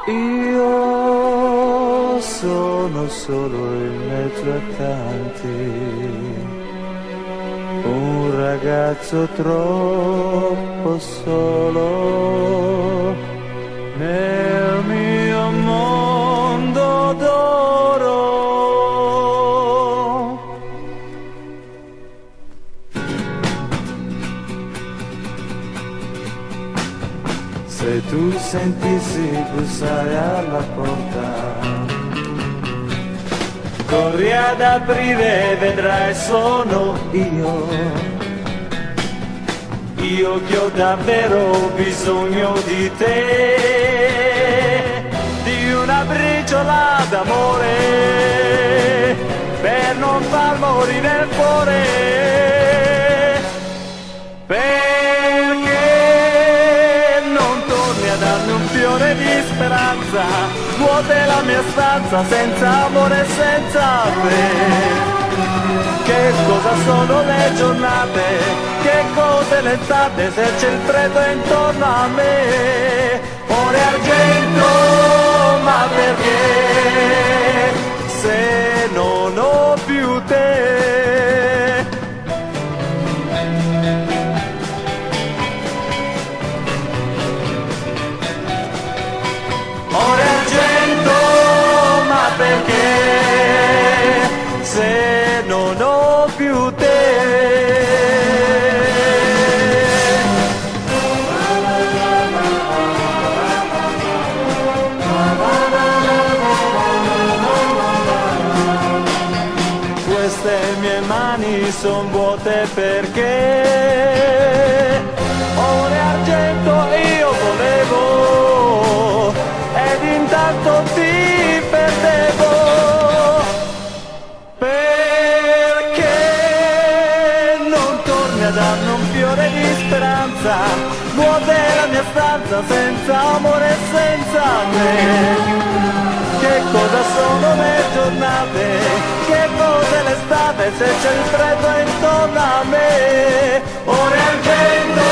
Io sono solo in mezzo a tanti, un ragazzo troppo solo nel mio mondo d'oro. Se tu sentissi bussare alla porta, corri ad aprire, vedrai sono io che ho davvero bisogno di te, di una briciola d'amore, per non far morire il cuore, perché non torni a darmi un fiore di speranza, vuote la mia stanza senza amore e senza te. Che cosa sono le giornate, che cos'è l'estate se c'è il freddo intorno a me. Ore argento, ma perché se non ho più te? Ore argento, ma perché se non ho più te? Queste mie mani son vuote perché ore argento io volevo ed intanto ti perdevo. A darmi un fiore di speranza, vuota la mia stanza senza amore e senza me. Che cosa sono le giornate, che cos'è l'estate se c'è il freddo intorno a me. Ore argento